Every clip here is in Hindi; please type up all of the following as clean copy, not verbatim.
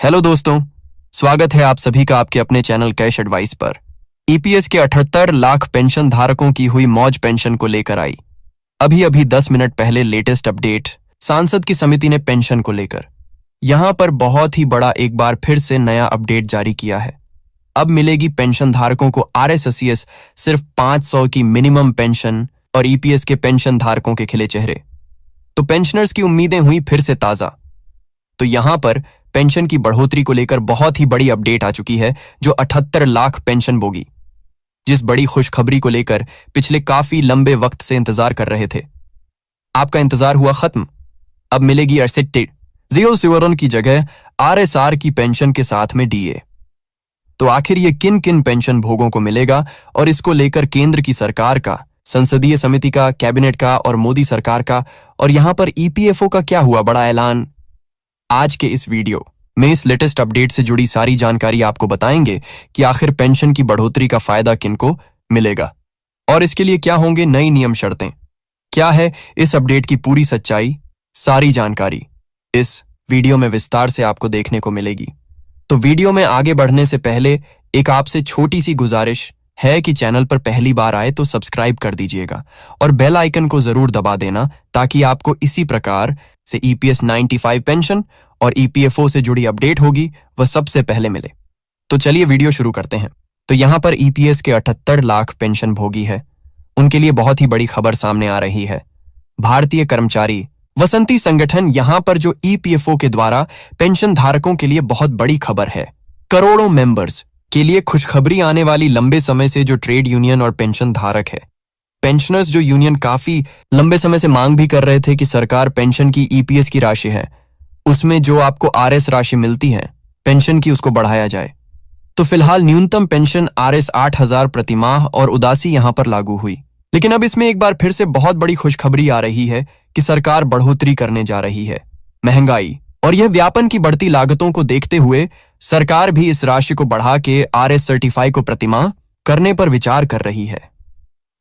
हेलो दोस्तों, स्वागत है आप सभी का आपके अपने चैनल कैश एडवाइस पर। ईपीएस के 78 लाख पेंशन धारकों की हुई मौज पेंशन को लेकर आई अभी अभी 10 मिनट पहले लेटेस्ट अपडेट सांसद की समिति ने पेंशन को लेकर यहां पर बहुत ही बड़ा एक बार फिर से नया अपडेट जारी किया है। अब मिलेगी पेंशन धारकों को आरएसएसीएस सिर्फ 500 की मिनिमम पेंशन और ईपीएस के पेंशन धारकों के खिले चेहरे। तो पेंशनर्स की उम्मीदें हुई फिर से ताजा। तो यहां पर पेंशन की बढ़ोतरी को लेकर बहुत ही बड़ी अपडेट आ चुकी है, जो 78 लाख पेंशन भोगी जिस बड़ी खुशखबरी को लेकर पिछले काफी लंबे वक्त से इंतजार कर रहे थे, आपका इंतजार हुआ खत्म। अब मिलेगी अरसेटेड 0 की जगह आरएसआर की पेंशन के साथ में डीए। तो आखिर ये किन किन पेंशन भोगों को मिलेगा और इसको लेकर केंद्र की सरकार का, संसदीय समिति का, कैबिनेट का और मोदी सरकार का और यहां पर ईपीएफओ का क्या हुआ बड़ा ऐलान, आज के इस वीडियो में इस लेटेस्ट अपडेट से जुड़ी सारी जानकारी आपको बताएंगे कि आखिर पेंशन की बढ़ोतरी का फायदा किनको मिलेगा और इसके लिए क्या होंगे नई नियम शर्तें। क्या है इस अपडेट की पूरी सच्चाई, सारी जानकारी इस वीडियो में विस्तार से आपको देखने को मिलेगी। तो वीडियो में आगे बढ़ने से पहले एक आपसे छोटी सी गुजारिश है कि चैनल पर पहली बार आए तो सब्सक्राइब कर दीजिएगा और बेल आइकन को जरूर दबा देना, ताकि आपको इसी प्रकार से ईपीएस 95 पेंशन और ईपीएफओ से जुड़ी अपडेट होगी वह सबसे पहले मिले। तो चलिए वीडियो शुरू करते हैं। तो यहां पर ईपीएस के 78 लाख पेंशन भोगी है, उनके लिए बहुत ही बड़ी खबर सामने आ रही है। भारतीय कर्मचारी वसंती संगठन यहां पर जो ईपीएफओ के द्वारा पेंशन धारकों के लिए बहुत बड़ी खबर है। करोड़ों मेंबर्स के लिए खुशखबरी आने वाली, लंबे समय से जो ट्रेड यूनियन और पेंशन धारक है, पेंशनर्स जो यूनियन काफी लंबे समय से मांग भी कर रहे थे कि सरकार पेंशन की ईपीएस की राशि है उसमें जो आपको आरएस राशि मिलती है पेंशन की, उसको बढ़ाया जाए। तो फिलहाल न्यूनतम पेंशन आरएस 8,000 प्रतिमाह और उदासी यहां पर लागू हुई। लेकिन अब इसमें एक बार फिर से बहुत बड़ी खुशखबरी आ रही है कि सरकार बढ़ोतरी करने जा रही है। महंगाई और यह व्यापन की बढ़ती लागतों को देखते हुए सरकार भी इस राशि को बढ़ा के आरएस सर्टिफाई को प्रतिमाह करने पर विचार कर रही है।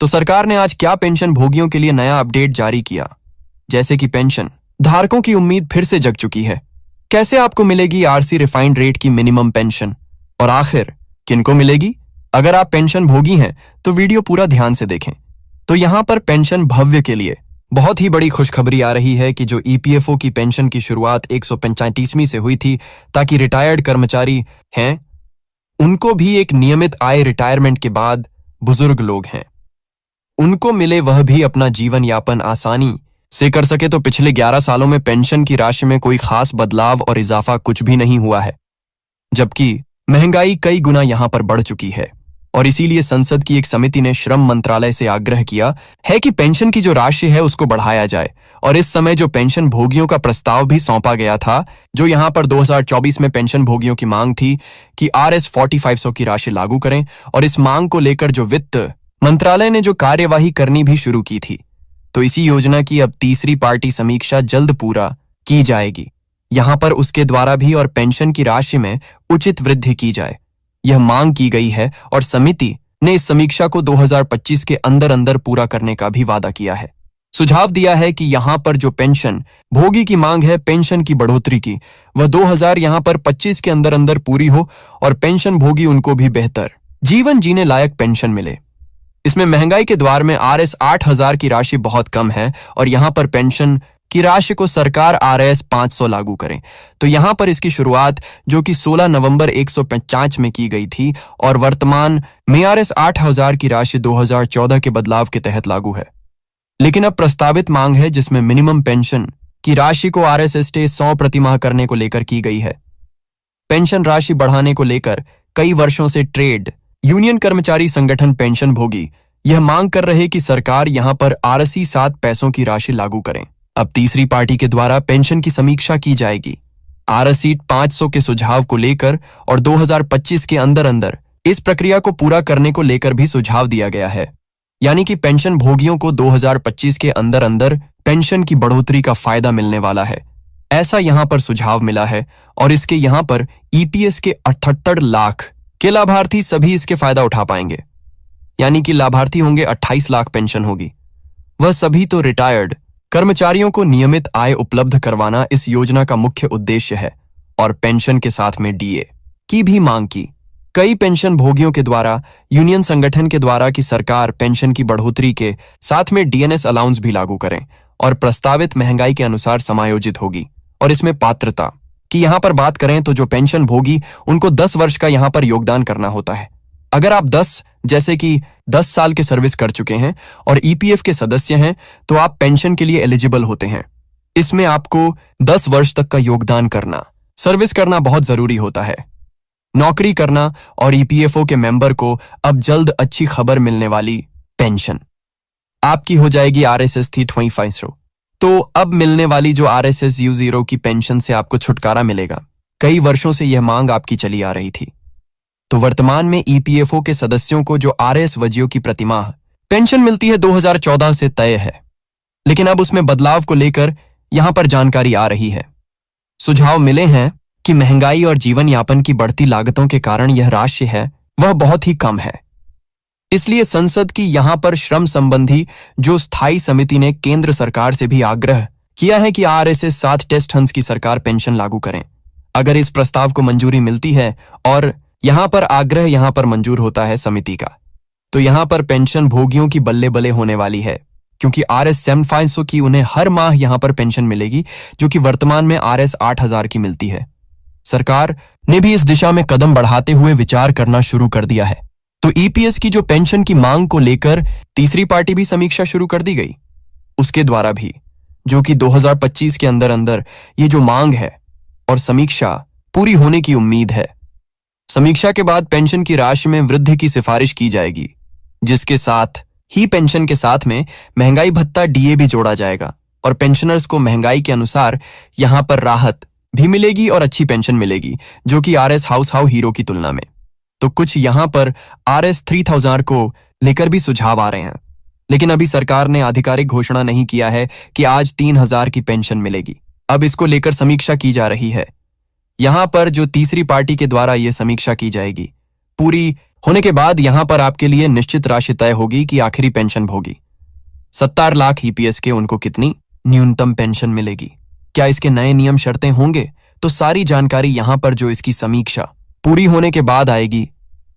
तो सरकार ने आज क्या पेंशन भोगियों के लिए नया अपडेट जारी किया, जैसे कि पेंशन धारकों की उम्मीद फिर से जग चुकी है। कैसे आपको मिलेगी आरसी रिफाइंड रेट की मिनिमम पेंशन और आखिर किनको मिलेगी? अगर आप पेंशन भोगी हैं तो वीडियो पूरा ध्यान से देखें। तो यहां पर पेंशन भव्य के लिए बहुत ही बड़ी खुशखबरी आ रही है कि जो ईपीएफओ की पेंशन की शुरुआत 135वीं से हुई थी, ताकि रिटायर्ड कर्मचारी हैं उनको भी एक नियमित आय, रिटायरमेंट के बाद बुजुर्ग लोग हैं उनको मिले, वह भी अपना जीवन यापन आसानी से कर सके। तो पिछले 11 सालों में पेंशन की राशि में कोई खास बदलाव और इजाफा कुछ भी नहीं हुआ है, जबकि महंगाई कई गुना यहां पर बढ़ चुकी है। और इसीलिए संसद की एक समिति ने श्रम मंत्रालय से आग्रह किया है कि पेंशन की जो राशि है उसको बढ़ाया जाए। और इस समय जो पेंशन भोगियों का प्रस्ताव भी सौंपा गया था, जो यहां पर 2024 में पेंशन भोगियों की मांग थी कि आरएस 4500 की राशि लागू करें, और इस मांग को लेकर जो वित्त मंत्रालय ने जो कार्यवाही करनी भी शुरू की थी। तो इसी योजना की अब तीसरी पार्टी समीक्षा जल्द पूरा की जाएगी। यहां पर उसके द्वारा भी और पेंशन की राशि में उचित वृद्धि की जाए, यह मांग की गई है। और समिति ने इस समीक्षा को 2025 के अंदर अंदर पूरा करने का भी वादा किया है। सुझाव दिया है कि यहां पर जो पेंशन भोगी की मांग है पेंशन की बढ़ोतरी की, वह 2025 के अंदर अंदर पूरी हो और पेंशन भोगी उनको भी बेहतर जीवन जीने लायक पेंशन मिले। इसमें महंगाई के द्वार में आरएस 8,000 की राशि बहुत कम है और यहां पर पेंशन की राशि को सरकार आरएस 500 लागू करें। तो यहां पर इसकी शुरुआत जो कि 16 नवंबर 150 में की गई थी और वर्तमान में आरएस 8,000 की राशि 2014 के बदलाव के तहत लागू है। लेकिन अब प्रस्तावित मांग है जिसमें मिनिमम पेंशन की राशि को आरएस 100 प्रतिमाह करने को लेकर की गई है। पेंशन राशि बढ़ाने को लेकर कई वर्षों से ट्रेड यूनियन कर्मचारी संगठन पेंशन भोगी यह मांग कर रहे कि सरकार यहां पर आरसी 7 पैसों की राशि लागू करें। अब तीसरी पार्टी के द्वारा पेंशन की समीक्षा की जाएगी आरसी 500 के सुझाव को लेकर, और 2025 के अंदर अंदर इस प्रक्रिया को पूरा करने को लेकर भी सुझाव दिया गया है। यानी कि पेंशन भोगियों को 2025 के अंदर अंदर पेंशन की बढ़ोतरी का फायदा मिलने वाला है, ऐसा यहां पर सुझाव मिला है। और इसके यहां पर ईपीएस के 78 लाख के लाभार्थी सभी इसके फायदा उठा पाएंगे, यानी कि लाभार्थी होंगे 28 लाख पेंशन होगी। वह सभी तो रिटायर्ड कर्मचारियों को नियमित आय उपलब्ध करवाना इस योजना का मुख्य उद्देश्य है। और पेंशन के साथ में डीए की भी मांग की। कई पेंशन भोगियों के द्वारा यूनियन संगठन के द्वारा कि सरकार पेंशन की बढ़ोतरी के साथ में डीएनएस अलाउंस भी लागू करें और प्रस्तावित महंगाई के अनुसार समायोजित होगी। और इसमें पात्रता कि यहां पर बात करें तो जो पेंशन भोगी उनको 10 वर्ष का यहां पर योगदान करना होता है। अगर आप 10 साल के सर्विस कर चुके हैं और ईपीएफ के सदस्य हैं तो आप पेंशन के लिए एलिजिबल होते हैं। इसमें आपको 10 वर्ष तक का योगदान करना, सर्विस करना बहुत जरूरी होता है। नौकरी करना और ईपीएफओ के मेंबर को अब जल्द अच्छी खबर मिलने वाली पेंशन आपकी हो जाएगी आरएसएस थी 25। तो अब मिलने वाली जो आरएसएस U0 की पेंशन से आपको छुटकारा मिलेगा। कई वर्षों से यह मांग आपकी चली आ रही थी। तो वर्तमान में ईपीएफओ के सदस्यों को जो आरएस वजियों की प्रतिमाह पेंशन मिलती है 2014 से तय है, लेकिन अब उसमें बदलाव को लेकर यहां पर जानकारी आ रही है। सुझाव मिले हैं कि महंगाई और जीवन यापन की बढ़ती लागतों के कारण यह राशि है वह बहुत ही कम है। इसलिए संसद की यहां पर श्रम संबंधी जो स्थायी समिति ने केंद्र सरकार से भी आग्रह किया है कि आरएसएस 7 टेस्ट हंस की सरकार पेंशन लागू करें। अगर इस प्रस्ताव को मंजूरी मिलती है और यहां पर आग्रह यहां पर मंजूर होता है समिति का, तो यहां पर पेंशन भोगियों की बल्ले बल्ले होने वाली है, क्योंकि आरएस 7500 की उन्हें हर माह यहां पर पेंशन मिलेगी, जो कि वर्तमान में आरएस 8000 की मिलती है। सरकार ने भी इस दिशा में कदम बढ़ाते हुए विचार करना शुरू कर दिया है। तो ईपीएस की जो पेंशन की मांग को लेकर तीसरी पार्टी भी समीक्षा शुरू कर दी गई, उसके द्वारा भी, जो कि 2025 के अंदर अंदर ये जो मांग है और समीक्षा पूरी होने की उम्मीद है। समीक्षा के बाद पेंशन की राशि में वृद्धि की सिफारिश की जाएगी, जिसके साथ ही पेंशन के साथ में महंगाई भत्ता डीए भी जोड़ा जाएगा और पेंशनर्स को महंगाई के अनुसार यहां पर राहत भी मिलेगी और अच्छी पेंशन मिलेगी, जो कि आरएस हाउस हीरो की तुलना में। तो कुछ यहां पर आरएस 3000 को लेकर भी सुझाव आ रहे हैं, लेकिन अभी सरकार ने आधिकारिक घोषणा नहीं किया है कि आज 3000 की पेंशन मिलेगी। अब इसको लेकर समीक्षा की जा रही है। यहां पर जो तीसरी पार्टी के द्वारा यह समीक्षा की जाएगी, पूरी होने के बाद यहां पर आपके लिए निश्चित राशि तय होगी कि आखिरी पेंशन भोगी 70 लाख ईपीएस के उनको कितनी न्यूनतम पेंशन मिलेगी, क्या इसके नए नियम शर्तें होंगे, तो सारी जानकारी यहां पर जो इसकी समीक्षा पूरी होने के बाद आएगी।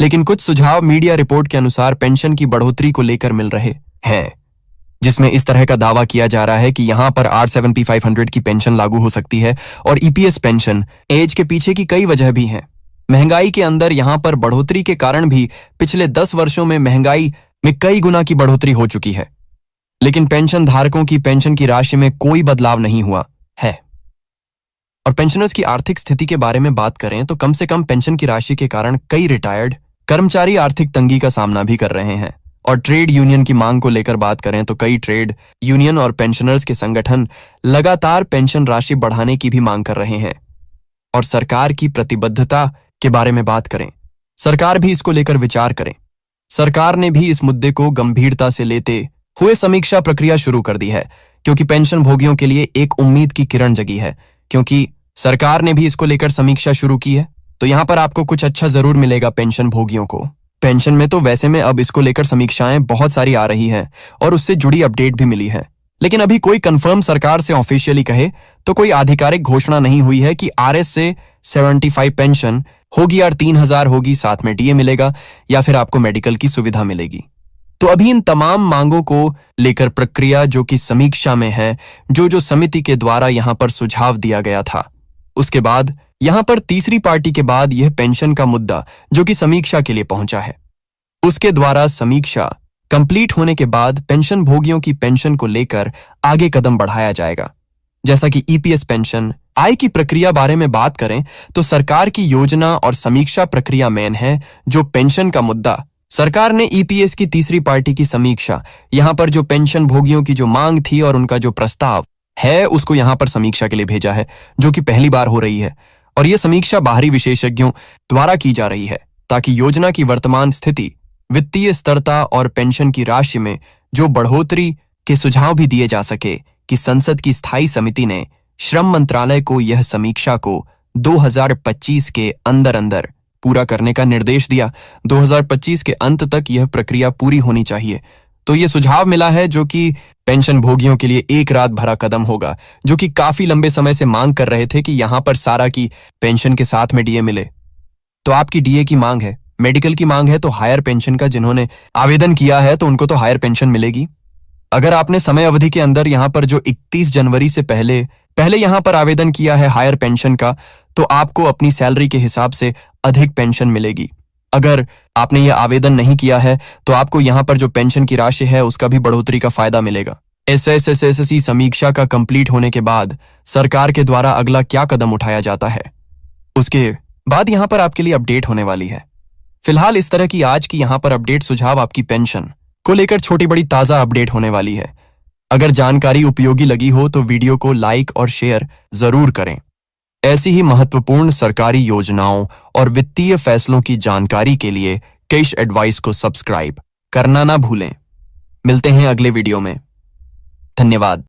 लेकिन कुछ सुझाव मीडिया रिपोर्ट के अनुसार पेंशन की बढ़ोतरी को लेकर मिल रहे हैं, जिसमें इस तरह का दावा किया जा रहा है कि यहां पर R7P 500 की पेंशन लागू हो सकती है और ईपीएस पेंशन एज के पीछे की कई वजह भी हैं। महंगाई के अंदर यहां पर बढ़ोतरी के कारण भी पिछले 10 वर्षों में महंगाई में कई गुना की बढ़ोतरी हो चुकी है, लेकिन पेंशन धारकों की पेंशन की राशि में कोई बदलाव नहीं हुआ है। और पेंशनर्स की आर्थिक स्थिति के बारे में बात करें तो कम से कम पेंशन की राशि के कारण कई रिटायर्ड कर्मचारी आर्थिक तंगी का सामना भी कर रहे हैं। और ट्रेड यूनियन की मांग को लेकर बात करें तो कई ट्रेड यूनियन और पेंशनर्स के संगठन लगातार पेंशन राशि बढ़ाने की भी मांग कर रहे हैं। और सरकार की प्रतिबद्धता के बारे में बात करें, सरकार भी इसको लेकर विचार करें। सरकार ने भी इस मुद्दे को गंभीरता से लेते हुए समीक्षा प्रक्रिया शुरू कर दी है, क्योंकि पेंशन भोगियों के लिए एक उम्मीद की किरण जगी है। क्योंकि सरकार ने भी इसको लेकर समीक्षा शुरू की है, तो यहां पर आपको कुछ अच्छा जरूर मिलेगा पेंशन भोगियों को। पेंशन में तो वैसे में अब इसको लेकर समीक्षाएं बहुत सारी आ रही हैं और उससे जुड़ी अपडेट भी मिली है, लेकिन अभी कोई कंफर्म सरकार से ऑफिशियली कहे तो कोई आधिकारिक घोषणा नहीं हुई है कि आरएस से 75 पेंशन होगी और 3000 होगी, साथ में डीए मिलेगा या फिर आपको मेडिकल की सुविधा मिलेगी। तो अभी इन तमाम मांगों को लेकर प्रक्रिया जो कि समीक्षा में है, जो समिति के द्वारा यहां पर सुझाव दिया गया था, उसके बाद यहां पर तीसरी पार्टी के बाद यह पेंशन का मुद्दा जो कि समीक्षा के लिए पहुंचा है, उसके द्वारा समीक्षा कंप्लीट होने के बाद पेंशन भोगियों की पेंशन को लेकर आगे कदम बढ़ाया जाएगा। जैसा कि ईपीएस पेंशन आय की प्रक्रिया बारे में बात करें तो सरकार की योजना और समीक्षा प्रक्रिया मेन है। जो पेंशन का मुद्दा, सरकार ने ईपीएस की तीसरी पार्टी की समीक्षा, यहां पर जो पेंशन भोगियों की जो मांग थी और उनका जो प्रस्ताव है उसको यहां पर समीक्षा के लिए भेजा है, जो कि पहली बार हो रही है। और यह समीक्षा बाहरी विशेषज्ञों द्वारा की जा रही है ताकि योजना की वर्तमान स्थिति, वित्तीय स्थिरता और पेंशन की राशि में जो बढ़ोतरी के सुझाव भी दिए जा सके। कि संसद की स्थायी समिति ने श्रम मंत्रालय को यह समीक्षा को 2025 के अंदर अंदर पूरा करने का निर्देश दिया। 2025 के अंत तक यह प्रक्रिया पूरी होनी चाहिए। तो ये सुझाव मिला है जो कि पेंशन भोगियों के लिए एक रात भरा कदम होगा, जो कि काफी लंबे समय से मांग कर रहे थे कि यहां पर सारा की पेंशन के साथ में डीए मिले। तो आपकी डीए की मांग है, मेडिकल की मांग है, तो हायर पेंशन का जिन्होंने आवेदन किया है तो उनको तो हायर पेंशन मिलेगी। अगर आपने समय अवधि के अंदर यहां पर जो 31 जनवरी से पहले यहां पर आवेदन किया है हायर पेंशन का, तो आपको अपनी सैलरी के हिसाब से अधिक पेंशन मिलेगी। अगर आपने ये आवेदन नहीं किया है तो आपको यहां पर जो पेंशन की राशि है उसका भी बढ़ोतरी का फायदा मिलेगा। एसएससी समीक्षा का कंप्लीट होने के बाद सरकार के द्वारा अगला क्या कदम उठाया जाता है, उसके बाद यहां पर आपके लिए अपडेट होने वाली है। फिलहाल इस तरह की आज की यहां पर अपडेट सुझाव आपकी पेंशन को लेकर छोटी बड़ी ताजा अपडेट होने वाली है। अगर जानकारी उपयोगी लगी हो तो वीडियो को लाइक और शेयर जरूर करें। ऐसी ही महत्वपूर्ण सरकारी योजनाओं और वित्तीय फैसलों की जानकारी के लिए कैश एडवाइस को सब्सक्राइब करना ना भूलें। मिलते हैं अगले वीडियो में। धन्यवाद।